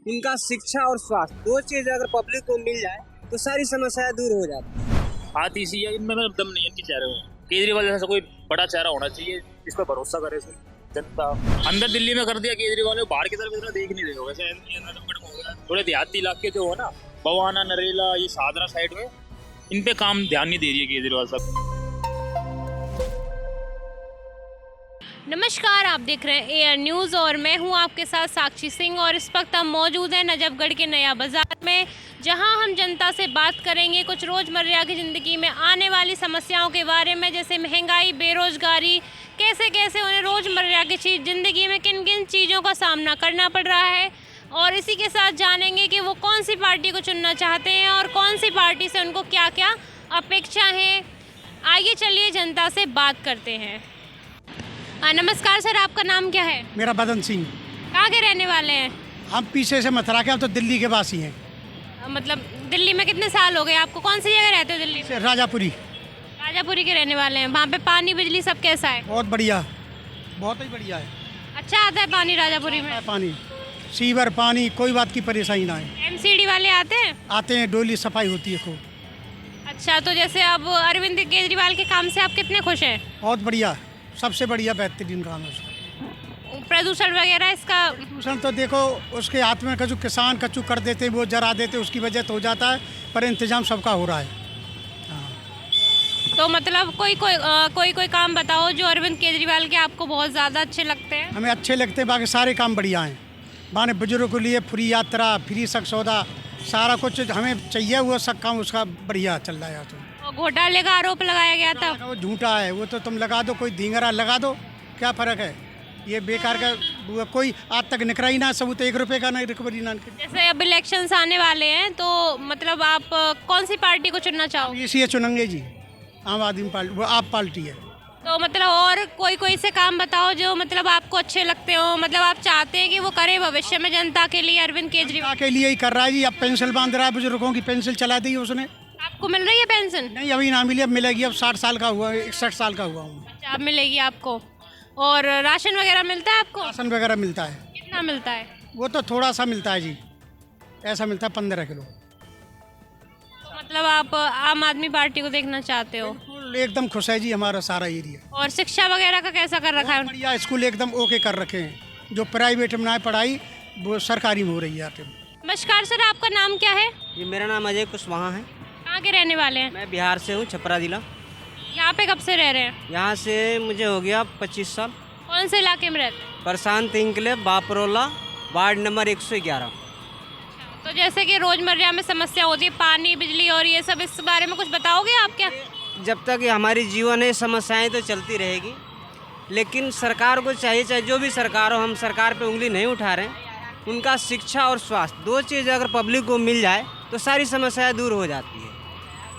उनका शिक्षा और स्वास्थ्य, दो चीज अगर पब्लिक को मिल जाए तो सारी समस्याएं दूर हो जाती है। आती सी है इनमें मतलब दम नहीं है इनके चेहरे में। केजरीवाल जैसा कोई बड़ा चेहरा होना चाहिए इस पर भरोसा करे जनता। अंदर दिल्ली में कर दिया केजरीवाल ने, बाहर की तरफ इतना देख नहीं रहे हो। वैसे हो गया थोड़े देहाती इलाके जो हो ना, बवाना नरेला ये सादरा साइड में, इन पे काम ध्यान नहीं दे रही है केजरीवाल साहब। नमस्कार, आप देख रहे हैं एयर न्यूज़ और मैं हूं आपके साथ साक्षी सिंह। और इस वक्त हम मौजूद हैं नजफगढ़ के नया बाज़ार में, जहां हम जनता से बात करेंगे कुछ रोज़मर्रा की ज़िंदगी में आने वाली समस्याओं के बारे में, जैसे महंगाई, बेरोज़गारी, कैसे कैसे उन्हें रोज़मर्रा की ज़िंदगी में किन किन चीज़ों का सामना करना पड़ रहा है। और इसी के साथ जानेंगे कि वो कौन सी पार्टी को चुनना चाहते हैं और कौन सी पार्टी से उनको क्या क्या अपेक्षा है। आइए चलिए जनता से बात करते हैं। नमस्कार सर, आपका नाम क्या है? मेरा बदन सिंह। कहाँ के रहने वाले हैं? हम पीछे से मथुरा के, हम तो दिल्ली के वासी हैं। मतलब दिल्ली में कितने साल हो गए आपको? कौन सी जगह रहते हो दिल्ली में? राजापुरी। राजापुरी के रहने वाले हैं। वहाँ पे पानी बिजली सब कैसा है? बहुत बढ़िया, बहुत ही बढ़िया है। अच्छा आता है पानी राजापुरी में? पानी, सीवर पानी, कोई बात की परेशानी ना है। एमसीडी वाले आते हैं? आते हैं, डोली सफाई होती है खूब। अच्छा, तो जैसे अब अरविंद केजरीवाल के काम से आप कितने खुश हैं? बहुत बढ़िया, सबसे बढ़िया बेहतरीन काम है उसका। प्रदूषण वगैरह इसका? प्रदूषण तो देखो, उसके हाथ में कछु किसान कछु कर देते, वो जरा देते, उसकी वजह तो हो जाता है, पर इंतजाम सबका हो रहा है। तो मतलब कोई काम बताओ जो अरविंद केजरीवाल के आपको बहुत ज़्यादा अच्छे लगते हैं। हमें अच्छे लगते हैं, बाकी सारे काम बढ़िया हैं। माने बुजुर्गों के लिए फ्री यात्रा, फ्री सख सौदा, सारा कुछ हमें चाहिए, वो सब काम उसका बढ़िया चल रहा है। तो घोटाले का आरोप लगाया गया था, वो झूठा है, वो तो तुम लगा दो, कोई धींगरा लगा दो, क्या फ़र्क है। ये बेकार का, वो कोई आज तक निकला ही ना, सबूत 1 रुपये का नहीं, रिकवरी ना। जैसे अब इलेक्शंस आने वाले हैं, तो मतलब आप कौन सी पार्टी को चुनना चाहोगे? इसी चुनेंगे जी, आम आदमी पार्टी, वो आप पार्टी है। तो मतलब और कोई से काम बताओ जो मतलब आपको अच्छे लगते हो, मतलब आप चाहते हैं कि वो करे भविष्य में जनता के लिए अरविंद केजरीवाल के लिए ही कर रहा है जी। अब पेंशन बांध रहा है, बुजुर्गों की पेंशन चला दी उसने। आपको मिल रही है पेंशन? नहीं, अभी ना मिली, अब मिलेगी। अब 60 साल का हुआ, 61 साल का हुआ हूँ। अच्छा, अब मिलेगी आपको। और राशन वगैरह मिलता है आपको? राशन वगैरह मिलता है। कितना मिलता है? वो तो थोड़ा सा मिलता है जी, ऐसा मिलता है 15 किलो। तो मतलब आप आम आदमी पार्टी को देखना चाहते हो? एकदम खुश है जी हमारा सारा एरिया। और शिक्षा वगैरह का कैसा कर रखा है? बढ़िया, स्कूल एकदम ओके कर रखे हैं। जो प्राइवेट में ना पढ़ाई, वो सरकारी में हो रही है। नमस्कार सर, आपका नाम क्या है? जी, मेरा नाम अजय कुशवाहा है। कहाँ के रहने वाले हैं? मैं बिहार से हूँ, छपरा जिला। यहाँ पे कब से रह रहे हैं? यहाँ से मुझे हो गया 25 साल। कौन से इलाके में रहते हैं? प्रशांत इंक्लेव, बापरोला, वार्ड नंबर 111। तो जैसे कि रोजमर्रा में समस्या होती है, पानी बिजली और ये सब, इस बारे में कुछ बताओगे आप क्या? जब तक ये हमारी जीवन है, समस्याएं तो चलती रहेगी, लेकिन सरकार को चाहिए, चाहे जो भी सरकार हो, हम सरकार पे उंगली नहीं उठा रहे हैं, उनका शिक्षा और स्वास्थ्य, दो चीज़ अगर पब्लिक को मिल जाए तो सारी समस्याएं दूर हो जाती है।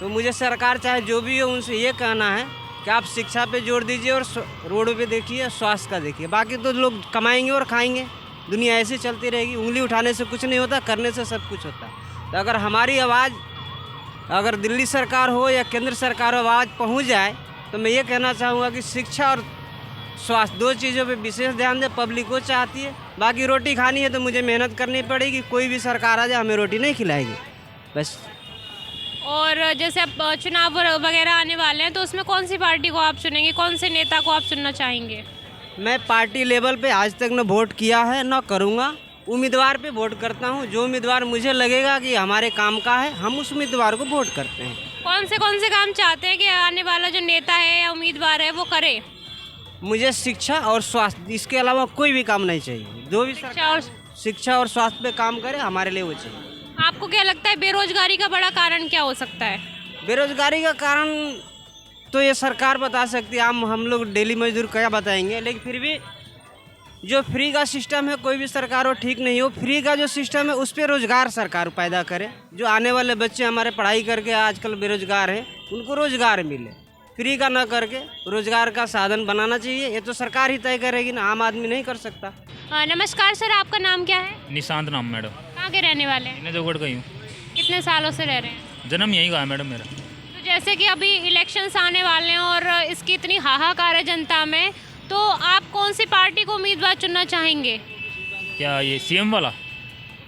तो मुझे सरकार चाहे जो भी हो, उनसे ये कहना है कि आप शिक्षा पे जोर दीजिए और रोडों पे देखिए, स्वास्थ्य का देखिए। बाकी तो लोग कमाएंगे और खाएंगे, दुनिया ऐसे चलती रहेगी। उंगली उठाने से कुछ नहीं होता, करने से सब कुछ होता है। तो अगर हमारी आवाज़, अगर दिल्ली सरकार हो या केंद्र सरकार हो, आवाज़ पहुंच जाए, तो मैं ये कहना चाहूँगा कि शिक्षा और स्वास्थ्य, दो चीज़ों पे विशेष ध्यान दे। पब्लिक को चाहती है, बाकी रोटी खानी है तो मुझे मेहनत करनी पड़ेगी। कोई भी सरकार आ जाए, हमें रोटी नहीं खिलाएगी बस। और जैसे अब चुनाव वगैरह आने वाले हैं, तो उसमें कौन सी पार्टी को आप चुनेंगे, कौन से नेता को आप चुनना चाहेंगे? मैं पार्टी लेवल पे आज तक न वोट किया है, न करूँगा। उम्मीदवार पे वोट करता हूँ। जो उम्मीदवार मुझे लगेगा कि हमारे काम का है, हम उस उम्मीदवार को वोट करते हैं। कौन से काम चाहते हैं कि आने वाला जो नेता है या उम्मीदवार है वो करे? मुझे शिक्षा और स्वास्थ्य, इसके अलावा कोई भी काम नहीं चाहिए। जो भी शिक्षा और स्वास्थ्य पे काम करे, हमारे लिए वो चाहिए। आपको क्या लगता है बेरोजगारी का बड़ा कारण क्या हो सकता है? बेरोजगारी का कारण तो ये सरकार बता सकती है, हम लोग डेली मजदूर क्या बताएंगे। लेकिन फिर भी जो फ्री का सिस्टम है, कोई भी सरकार हो ठीक नहीं हो। फ्री का जो सिस्टम है उस पर रोज़गार सरकार पैदा करे। जो आने वाले बच्चे हमारे पढ़ाई करके आजकल बेरोजगार हैं, उनको रोज़गार मिले। फ्री का ना करके रोज़गार का साधन बनाना चाहिए। ये तो सरकार ही तय करेगी ना, आम आदमी नहीं कर सकता। नमस्कार सर, आपका नाम क्या है? निशांत नाम मैडम। कहाँ के रहने वाले हैं? नजफगढ़ का ही हूँ। कितने सालों से रह रहे हैं? जन्म यहीं का है मैडम मेरा। तो जैसे कि अभी इलेक्शंस आने वाले हैं और इसकी इतनी हाहाकार है जनता में, तो आप कौन सी पार्टी को उम्मीदवार चुनना चाहेंगे? क्या ये सीएम वाला?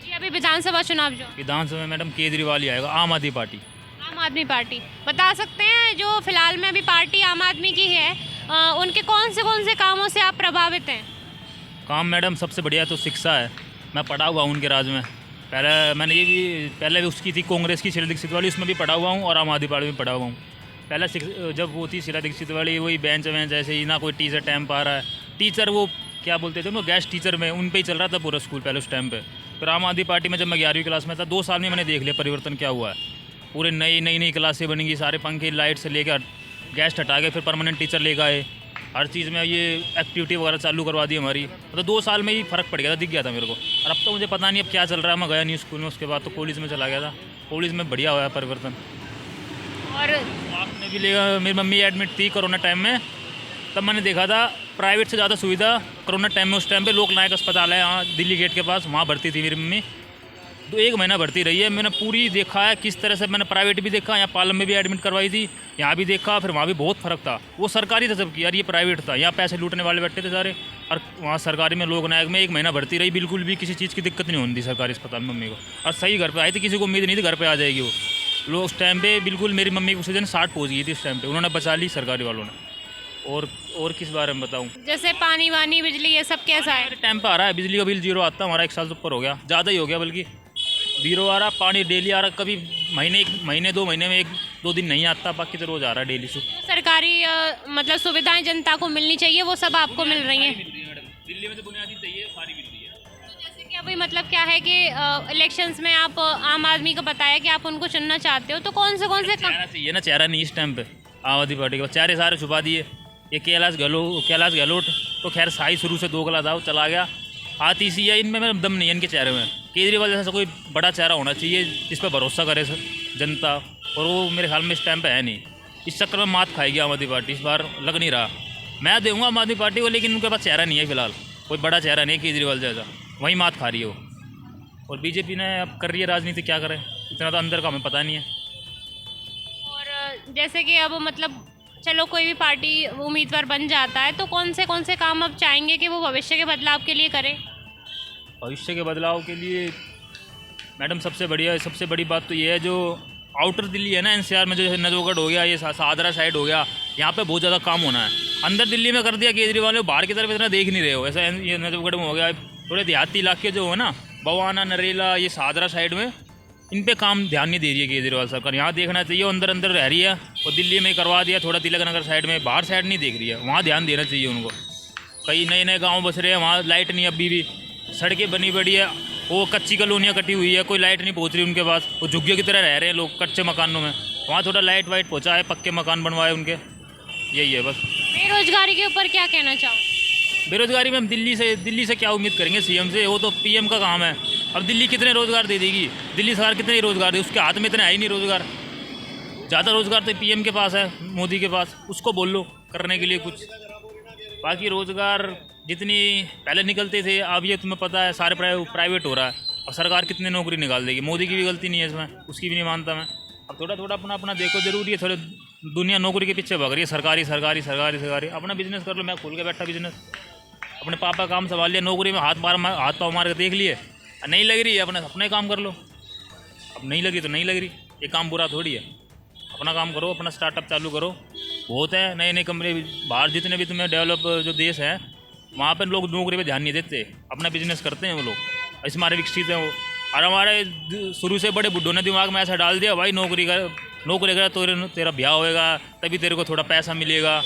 जी, अभी विधानसभा चुनाव जो विधानसभा में मैडम केजरीवाल ही आएगा, आम आदमी पार्टी। आम आदमी पार्टी बता सकते हैं जो फिलहाल में अभी पार्टी आम आदमी की है, उनके कौन से कामों से आप प्रभावित हैं? काम मैडम सबसे बढ़िया तो शिक्षा है। मैं पढ़ा हुआ हूँ उनके राज में। पहले भी उसकी थी कांग्रेस की शीला दीक्षित वाली, उसमें भी पढ़ा हुआ हूँ और आम आदमी पार्टी में पढ़ा हुआ हूँ। पहले जब वो थी शीला दीक्षित वाली, वही बेंच वेंच ऐसे ही ना, कोई टीचर टाइम पा रहा है, टीचर वो क्या बोलते थे वो गेस्ट टीचर में, उन पे ही चल रहा था पूरा स्कूल पहले उस टाइम पे। फिर आम आदमी पार्टी में जब मैं 11वीं क्लास में था, 2 साल में मैंने देख लिया परिवर्तन क्या हुआ है। पूरे नई क्लासें बनेंगी, सारे पंखे लाइट से लेकर गेस्ट हटा के फिर परमानेंट टीचर लेकर आए, हर चीज़ में ये एक्टिविटी वगैरह चालू करवा दी हमारी। मतलब 2 साल में ही फ़र्क पड़ गया था, दिख गया था मेरे को। और अब तो मुझे पता नहीं अब क्या चल रहा है, मैं गया नहीं स्कूल में। उसके बाद तो कॉलेज में चला गया था, कॉलेज में बढ़िया हुआ है परिवर्तन। और आपने भी लेगा, मेरी मम्मी एडमिट थी कोरोना टाइम में, तब मैंने देखा था प्राइवेट से ज़्यादा सुविधा कोरोना टाइम में, उस टाइम पे लोक नायक अस्पताल है यहाँ दिल्ली गेट के पास, वहाँ भर्ती थी मेरी मम्मी। तो 1 महीना भर्ती रही है। मैंने पूरी देखा है किस तरह से, मैंने प्राइवेट भी देखा, यहाँ पालम में भी एडमिट करवाई थी, यहाँ भी देखा, फिर वहाँ भी बहुत फ़र्क था। वो सरकारी था जबकि, यार ये प्राइवेट था, यहाँ पैसे लूटने वाले बैठे थे सारे। और वहाँ सरकारी में लोक नायक में 1 महीना भर्ती रही, बिल्कुल भी किसी चीज़ की दिक्कत नहीं होती सरकारी अस्पताल में मम्मी को। और सही घर पर आई थी, किसी को उम्मीद नहीं थी घर पर आ जाएगी वो लोग। उस टाइम पर बिल्कुल मेरी मम्मी की ऑक्सीजन 60 पहुँच गई थी उस टाइम पर, उन्होंने बचा ली सरकारी वालों ने। और किस बारे में बताऊँ? जैसे पानी वानी बिजली ये सब कैसा है? टाइम पर आ रहा है, बिजली का बिल 0 आता है हमारा, 1 साल से ऊपर हो गया, ज़्यादा ही हो गया बल्कि। 0 आ रहा, पानी डेली आ रहा, कभी महीने 2 महीने में 1-2 दिन नहीं आता, बाकी तो रोज़ आ रहा है डेली से। सरकारी मतलब सुविधाएं जनता को मिलनी चाहिए, वो सब आपको मिल रही हैं? दिल्ली में तो बुनियादी चाहिए, सारी मिल रही है। जैसे कि अभी मतलब क्या है कि इलेक्शंस में आप आम आदमी को बताया कि आप उनको चुनना चाहते हो, तो कौन से चेहरा चाहिए ना, चेहरा नहीं इस टाइम पे आम आदमी पार्टी का, चेहरे सारे छुपा दिए। ये कैलाश गहलोत तो खैर साई शुरू से दोगला था, वो चला गया। आती सी है, इनमें दम नहीं है इनके चेहरे में। केजरीवाल जैसा कोई बड़ा चेहरा होना चाहिए जिस पर भरोसा करे जनता, और वो मेरे ख्याल में इस टाइम पे है नहीं। इस चक्कर में मात खाएगी आम आदमी पार्टी, इस बार लग नहीं रहा। मैं दूंगा आम आदमी पार्टी को, लेकिन उनके पास चेहरा नहीं है फिलहाल, कोई बड़ा चेहरा नहीं है केजरीवाल जैसा, वहीं मात खा रही है वो। और बीजेपी ने अब कर रही है राजनीति, क्या करे इतना तो अंदर का हमें पता नहीं है। और जैसे कि अब मतलब चलो कोई भी पार्टी उम्मीदवार बन जाता है, तो कौन से काम अब चाहेंगे कि वो भविष्य के बदलाव के लिए करे? भविष्य के बदलाव के लिए मैडम सबसे बड़ी बात तो ये है, जो आउटर दिल्ली है ना, एनसीआर में, जो नजफगढ़ हो गया, ये सादरा साइड हो गया, यहाँ पे बहुत ज़्यादा काम होना है। अंदर दिल्ली में कर दिया केजरीवाल ने, बाहर की तरफ इतना देख नहीं रहे हो। ऐसा ये नजफगढ़ में हो गया, थोड़े देहाती इलाके जो हो ना, बवाना, नरेला, ये सादरा साइड में, इन पे काम ध्यान नहीं दे रही है केजरीवाल सरकार। यहाँ देखना चाहिए, अंदर रह रही है, और दिल्ली में करवा दिया थोड़ा तिलक नगर साइड में, बाहर साइड नहीं देख रही है, वहाँ ध्यान देना चाहिए उनको। कई नए गांव बस रहे हैं, वहाँ लाइट नहीं, अभी भी सड़कें बनी पड़ी है, वो कच्ची कॉलोनियाँ कटी हुई है, कोई लाइट नहीं पहुँच रही उनके पास, वो झुग्गियों की तरह रह रहे हैं लोग कच्चे मकानों में। वहाँ थोड़ा लाइट वाइट पहुँचा है, पक्के मकान बनवाए उनके, यही है बस। बेरोजगारी के ऊपर क्या कहना चाहो? बेरोजगारी में हम दिल्ली से क्या उम्मीद करेंगे सीएम से, वो तो पीएम का काम है। अब दिल्ली कितने रोज़गार दे देगी, दिल्ली सरकार कितने रोज़गार दे, उसके हाथ में इतना है ही नहीं रोज़गार। ज़्यादा रोज़गार तो पीएम के पास है, मोदी के पास, उसको बोल लो करने के लिए कुछ। बाकी रोज़गार जितनी पहले निकलते थे, अब ये तुम्हें पता है सारे प्राइवेट हो रहा है। अब सरकार कितने नौकरी निकाल देगी, मोदी की भी गलती नहीं है इसमें, उसकी भी नहीं मानता मैं। अब थोड़ा अपना देखो, जरूरी है, थोड़े दुनिया नौकरी के पीछे भाग रही है, सरकारी। अपना बिजनेस कर लो, मैं खोल के बैठा बिजनेस, अपने पापा काम संभाल लिया, नौकरी में हाथ पाँव मार के देख लिए, नहीं लग रही है अपना ही काम कर लो। अब नहीं लगी तो नहीं लग रही, ये काम बुरा थोड़ी है। अपना काम करो, अपना स्टार्टअप चालू करो, बहुत है नए कंपनी बाहर, जितने भी तुम्हें डेवलप जो देश है, वहाँ पर लोग नौकरी पे ध्यान नहीं देते, अपना बिजनेस करते हैं वो लोग, इस हमारे विकसित हैं वो। और हमारे शुरू से बड़े बुड्ढों ने दिमाग में ऐसा डाल दिया, भाई नौकरी कर तो तेरा ब्याह होएगा, तभी तेरे को थोड़ा पैसा मिलेगा,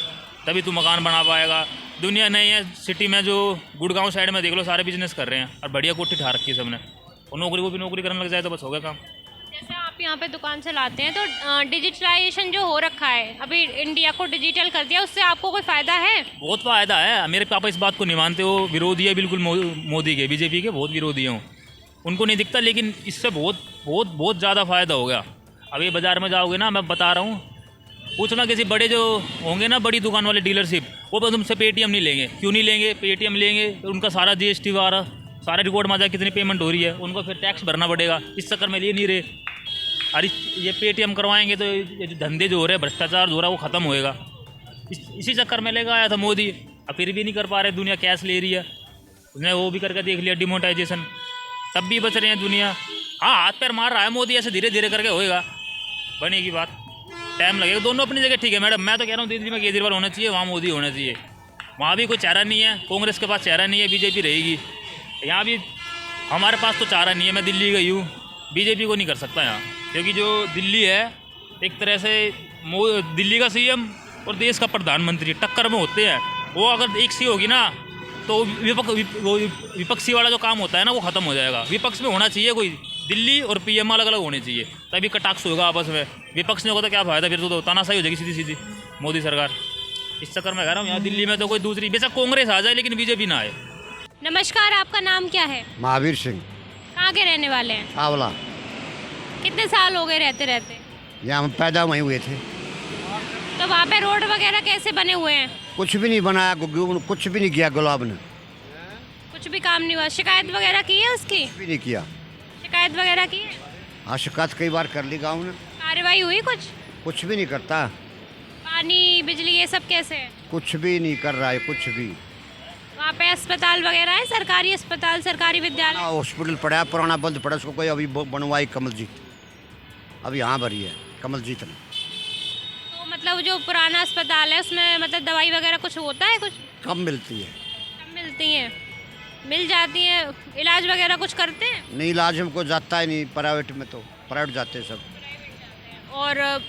तभी तू मकान बना पाएगा। दुनिया नहीं है, सिटी में जो गुड़गांव साइड में देख लो, सारे बिजनेस कर रहे हैं और बढ़िया कोठी ठा रखी है सबने, और नौकरी को भी नौकरी करने लग जाए तो बस हो गया काम। जैसे आप यहाँ पे दुकान चलाते हैं, तो डिजिटलाइजेशन जो हो रखा है, अभी इंडिया को डिजिटल कर दिया, उससे आपको कोई फ़ायदा है? बहुत फ़ायदा है। मेरे पापा इस बात को नहीं मानते, वो विरोधी है बिल्कुल मोदी के, बीजेपी के बहुत विरोधी हैं, उनको नहीं दिखता, लेकिन इससे बहुत ज़्यादा फ़ायदा हो गया। अभी बाज़ार में जाओगे ना, मैं बता रहा हूँ, पूछना किसी बड़े जो होंगे ना, बड़ी दुकान वाले डीलरशिप, वो तो तुमसे पेटीएम नहीं लेंगे। क्यों नहीं लेंगे? पेटीएम लेंगे तो उनका सारा जीएसटी वाला सारा रिकॉर्ड में आ जाए कितनी पेमेंट हो रही है, उनको फिर टैक्स भरना पड़ेगा, इस चक्कर में ले नहीं रहे। और ये पेटीएम करवाएंगे तो ये जो धंधे जो हो रहे हैं, भ्रष्टाचार जो हो रहा है, वो ख़त्म होएगा। इसी चक्कर में लेकर आया था मोदी, अब फिर भी नहीं कर पा रहे, दुनिया कैश ले रही है। उसने वो भी करके देख लिया, डिमोनेटाइजेशन, तब भी बच रहे हैं दुनिया। हाँ, हाथ पैर मार रहा है मोदी, ऐसे धीरे धीरे करके होएगा, बनेगी बात, टाइम लगेगा। दोनों अपनी जगह ठीक है मैडम, मैं तो कह रहा हूँ दिल्ली में केजरीवाल होना चाहिए, वहाँ मोदी होना चाहिए। वहाँ भी कोई चारा नहीं है, कांग्रेस के पास चारा नहीं है, बीजेपी रहेगी। यहाँ भी हमारे पास तो चारा नहीं है, मैं दिल्ली गई हूँ, बीजेपी को नहीं कर सकता यहाँ, क्योंकि जो दिल्ली है एक तरह से दिल्ली का सीएम और देश का प्रधानमंत्री टक्कर में होते हैं। वो अगर एक सी होगी ना तो विपक्षी वाला जो काम होता है ना वो ख़त्म हो जाएगा। विपक्ष में होना चाहिए कोई, दिल्ली और पीएम अलग अलग होने चाहिए, तभी कटाक्ष होगा आपस में। विपक्ष में होगा तो क्या फायदा, फिर तो तानाशाही हो जाएगी सीधी सीधी मोदी सरकार। इस चक्कर में कह रहा हूँ यहाँ दिल्ली में तो कोई दूसरी, बेशक कांग्रेस आ जाए लेकिन बीजेपी ना आए। नमस्कार, आपका नाम क्या है? महावीर सिंह, कहाँ के रहने वाले हैं? आंवला। कितने साल हो गए रहते रहते? यहाँ हम पैदा वहीं हुए थे। तो वहाँ पे रोड वगैरह कैसे बने हुए हैं? कुछ भी नहीं बनाया, कुछ भी नहीं किया गुलाब ने, कुछ भी काम नहीं हुआ। शिकायत वगैरह की है उसकी? कुछ भी नहीं किया। शिकायत वगैरह की है? हाँ, शिकायत कई बार कर ली गाँव ने, कार्रवाई हुई कुछ भी नहीं करता। पानी बिजली ये सब कैसे है? कुछ भी नहीं कर रहा है, कुछ भी। वहाँ पे अस्पताल वगैरह है, सरकारी अस्पताल, सरकारी विद्यालय? हाँ, हॉस्पिटल पड़ा है, पुराना बंद पड़ा, उसको कोई अभी बनवाई कमलजीत, अभी यहाँ भरी है कमलजीत ने। तो मतलब जो पुराना अस्पताल है उसमें मतलब दवाई वगैरह कुछ होता है? कुछ कम मिलती है। कम मिलती हैं? मिल जाती हैं? इलाज वगैरह कुछ करते हैं? नहीं, इलाज हमको जाता ही नहीं, प्राइवेट में तो प्राइवेट जाते हैं सब। और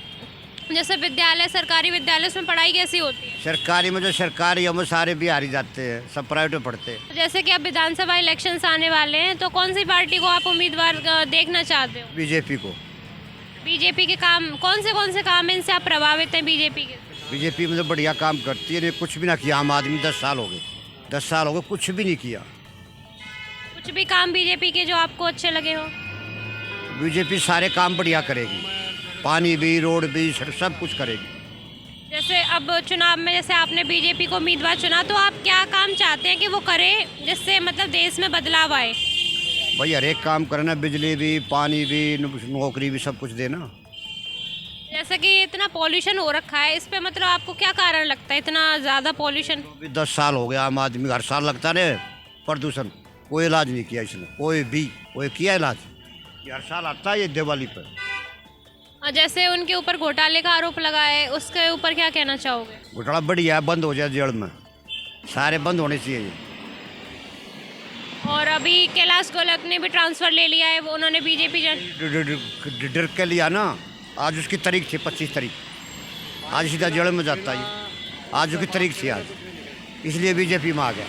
जैसे विद्यालय, सरकारी विद्यालय, उसमें पढ़ाई कैसी होती है? सरकारी में जो सरकारी हम सारे बिहारी जाते हैं, सब प्राइवेट में पढ़ते हैं। जैसे कि अब विधानसभा इलेक्शंस आने वाले हैं, तो कौन सी पार्टी को आप उम्मीदवार देखना चाहते हो? बीजेपी को। बीजेपी के काम कौन से काम है, इनसे आप प्रभावित हैं बीजेपी के? बीजेपी में तो बढ़िया काम करती है, नहीं कुछ भी ना किया। आम आदमी 10 साल हो गए, 10 साल हो गए, कुछ भी नहीं किया। कुछ भी काम बीजेपी के जो आपको अच्छे लगे हो? बीजेपी सारे काम बढ़िया करेगी, पानी भी, रोड भी, सड़क, सब कुछ करेगी। जैसे अब चुनाव में जैसे आपने बीजेपी को उम्मीदवार चुना, तो आप क्या काम चाहते हैं कि वो करे जिससे मतलब देश में बदलाव आए? भाई हर एक काम करना, बिजली भी, पानी भी, नौकरी भी, सब कुछ देना। जैसे कि इतना पॉल्यूशन हो रखा है, इस पे मतलब आपको क्या कारण लगता है इतना ज़्यादा पॉल्यूशन? अभी 10 साल हो गया, आम आदमी हर साल लगता रहे प्रदूषण, कोई इलाज नहीं किया इसने, कोई किया इलाज? ये हर साल आता है ये दिवाली पर। और जैसे उनके ऊपर घोटाले का आरोप लगा है, उसके ऊपर क्या कहना चाहोगे? घोटाला बढ़िया है, बंद हो जाए जड़ में, सारे बंद होने चाहिए ये। और अभी कैलाश गोलक ने भी ट्रांसफ़र ले लिया है, वो उन्होंने बीजेपी डर के लिया ना, आज उसकी तारीख थी 25 तारीख, आज सीधा जड़ में जाता है, आज उसकी तारीख थी आज, इसलिए बीजेपी में आ गया।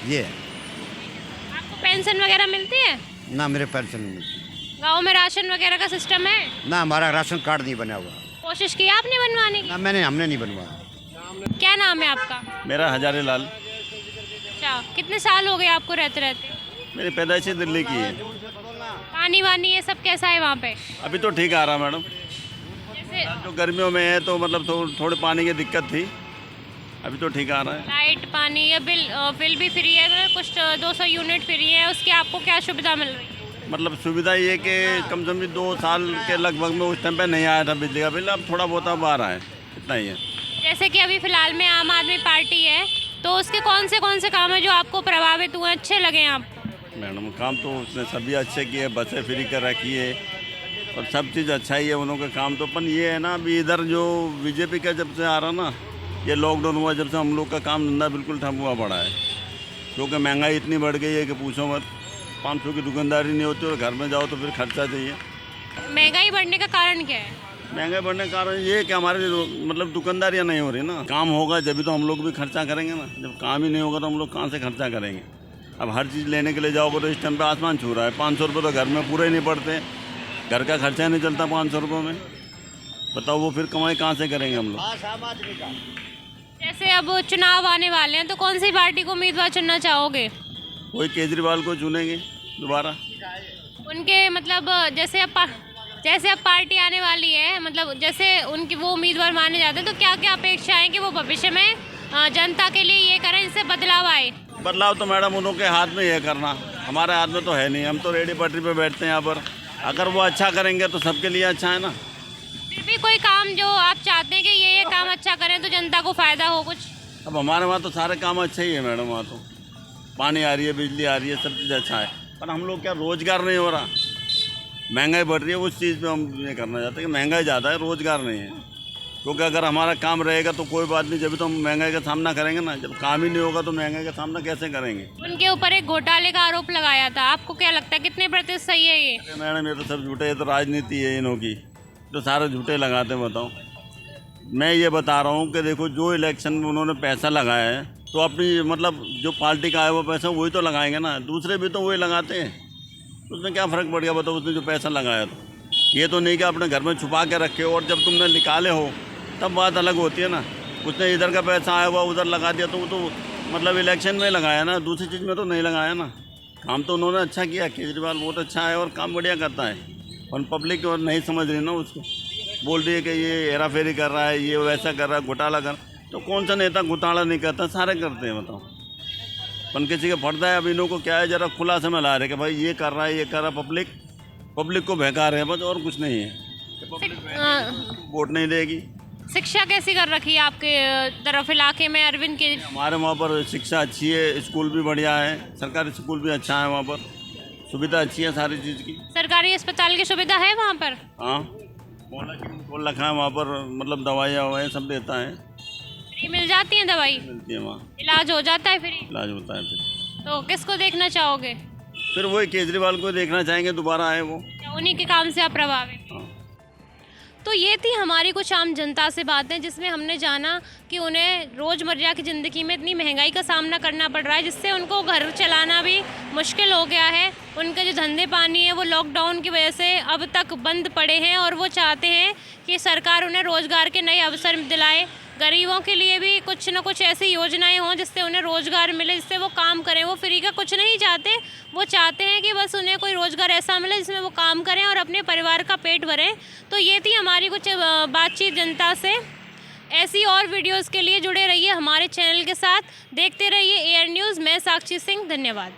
ये आपको पेंशन वगैरह मिलती है? ना, मेरे पेंशन नहीं मिलती। गाँव में राशन वगैरह का सिस्टम है? ना, हमारा राशन कार्ड नहीं बना हुआ। कोशिश की आपने बनवाने की? ना, हमने नहीं बनवाया। क्या नाम है आपका? मेरा हजारे लाल। अच्छा, कितने साल हो गए आपको रहते रहते? मेरी पैदाइश दिल्ली की है। पानी वानी ये सब कैसा है वहाँ पे? अभी तो ठीक आ रहा मैडम, जैसे जो गर्मियों में है तो मतलब थोड़े पानी की दिक्कत थी, अभी तो ठीक आ रहा है। लाइट, पानी या बिल भी फ्री है, कुछ 200 यूनिट फ्री है, उसकी आपको क्या सुविधा मिल रही है? मतलब सुविधा ये कि कम से कम 2 साल के लगभग में उस टाइम पे नहीं आया था बिजली का बिल, अब थोड़ा बहुत अब आ रहा है, इतना ही है। जैसे कि अभी फ़िलहाल में आम आदमी पार्टी है, तो उसके कौन से काम है जो आपको प्रभावित हुए, अच्छे लगे हैं आपको? मैडम काम तो उसने सभी अच्छे किए, बसें फ्री कर रखी है और सब चीज़ अच्छा ही है उन का काम तो। अपन ये है ना, अभी इधर जो बीजेपी का जब से आ रहा ना, ये लॉकडाउन हुआ जब से हम लोग का काम धंधा बिल्कुल ठप हुआ पड़ा है, क्योंकि महंगाई इतनी बढ़ गई है कि पूछो मत। 500 की दुकानदारी नहीं होती और घर में जाओ तो फिर खर्चा चाहिए। महंगाई बढ़ने का कारण क्या है? महंगाई बढ़ने का कारण ये कि हमारे मतलब दुकानदारियाँ नहीं हो रही ना। काम होगा जब तो हम लोग भी खर्चा करेंगे ना, जब काम ही नहीं होगा तो हम लोग कहाँ से खर्चा करेंगे। अब हर चीज़ लेने के लिए जाओगे तो इस टाइम पे आसमान छू रहा है। 500 रुपये तो घर में पूरे नहीं पड़ते, घर का खर्चा नहीं चलता 500 रुपये में, बताओ वो फिर कमाई कहाँ से करेंगे हम लोग। जैसे अब चुनाव आने वाले हैं, तो कौन सी पार्टी को उम्मीदवार चुनना चाहोगे? वही केजरीवाल को चुनेंगे दोबारा। उनके मतलब जैसे अब पार्टी आने वाली है, मतलब जैसे उनकी वो उम्मीदवार माने जाते हैं, तो क्या क्या अपेक्षा है कि वो भविष्य में जनता के लिए ये करें, इससे बदलाव आए? बदलाव तो मैडम उनके हाथ में ये करना, हमारे हाथ में तो है नहीं। हम तो रेडी पटरी पे बैठते हैं यहाँ पर। अगर वो अच्छा करेंगे तो सबके लिए अच्छा है ना। फिर भी कोई काम जो आप चाहते हैं कि ये काम अच्छा करें तो जनता को फ़ायदा हो कुछ? अब हमारे वहाँ तो सारे काम अच्छे ही है मैडम। वहाँ तो पानी आ रही है, बिजली आ रही है, सब चीज़ अच्छा है। पर हम लोग क्या रोजगार नहीं हो रहा, महंगाई बढ़ रही है, उस चीज़ पे हम ये करना चाहते हैं कि महंगाई ज़्यादा है, रोजगार नहीं है। क्योंकि अगर हमारा काम रहेगा तो कोई बात नहीं, जब तो हम महंगाई का सामना करेंगे ना, जब काम ही नहीं होगा तो महंगाई का सामना कैसे करेंगे। उनके ऊपर एक घोटाले का आरोप लगाया था, आपको क्या लगता है कितने प्रतिशत सही है ये? अरे मैडम, ये तो सब झूठे, ये तो राजनीति है इन्हों की, तो सारे झूठे लगाते हैं। बताओ, मैं ये बता रहा हूँ कि देखो, जो इलेक्शन में उन्होंने पैसा लगाया है तो अपनी मतलब जो पार्टी का है वो पैसा वही तो लगाएंगे ना, दूसरे भी तो वही लगाते हैं, उसमें क्या फ़र्क पड़ गया बताओ, उसने जो पैसा लगाया तो। ये तो नहीं कि अपने घर में छुपा के रखे हो और जब तुमने निकाले हो तब बात अलग होती है ना। उसने इधर का पैसा आया हुआ उधर लगा दिया तो वो तो मतलब इलेक्शन में लगाया ना, दूसरी चीज़ में तो नहीं लगाया ना। काम तो उन्होंने अच्छा किया, केजरीवाल बहुत अच्छा है और काम बढ़िया करता है, और पब्लिक और नहीं समझ रही ना उसको, बोल रही है कि ये हेरा फेरी कर रहा है, ये वैसा कर रहा है, घोटाला कर। तो कौन सा नेता घोटाला नहीं करता, सारे करते हैं। बताओ, पन किसी का फटता है। अब इन्हों को क्या है, जरा खुला समय ला रहे कि भाई ये कर रहा है, ये कर रहा है, पब्लिक को बहका रहे हैं बस, और कुछ नहीं है। वोट नहीं देगी। शिक्षा कैसी कर रखी है आपके तरफ इलाके में अरविंद के? हमारे वहाँ पर शिक्षा अच्छी है, स्कूल भी बढ़िया है, सरकारी स्कूल भी अच्छा है, वहाँ पर सुविधा अच्छी है सारी चीज़ की। सरकारी अस्पताल की सुविधा है वहाँ पर? हाँ, बोल रखा है वहाँ पर, मतलब दवाइयाँ ववाइयाँ सब देता है। फ्री मिल जाती है दवाई? मिलती है वहाँ, इलाज हो जाता है फ्री? इलाज होता है फिर। तो किसको देखना चाहोगे? फिर वही केजरीवाल को देखना चाहेंगे, दोबारा आए वो। उन्हीं के काम से आप प्रभावित? हाँ। तो ये थी हमारी कुछ आम जनता से बातें, जिसमें हमने जाना कि उन्हें रोज़मर्रा की ज़िंदगी में इतनी महंगाई का सामना करना पड़ रहा है, जिससे उनको घर चलाना भी मुश्किल हो गया है। उनके जो धंधे पानी है वो लॉकडाउन की वजह से अब तक बंद पड़े हैं, और वो चाहते हैं कि सरकार उन्हें रोज़गार के नए अवसर दिलाए। गरीबों के लिए भी कुछ न कुछ ऐसी योजनाएं हों जिससे उन्हें रोज़गार मिले, जिससे वो काम करें। वो फ्री का कुछ नहीं चाहते, वो चाहते हैं कि बस उन्हें कोई रोज़गार ऐसा मिले जिसमें वो काम करें और अपने परिवार का पेट भरें। तो ये थी हमारी कुछ बातचीत जनता से। ऐसी और वीडियोस के लिए जुड़े रहिए हमारे चैनल के साथ, देखते रहिए एयर न्यूज़। मैं साक्षी सिंह, धन्यवाद।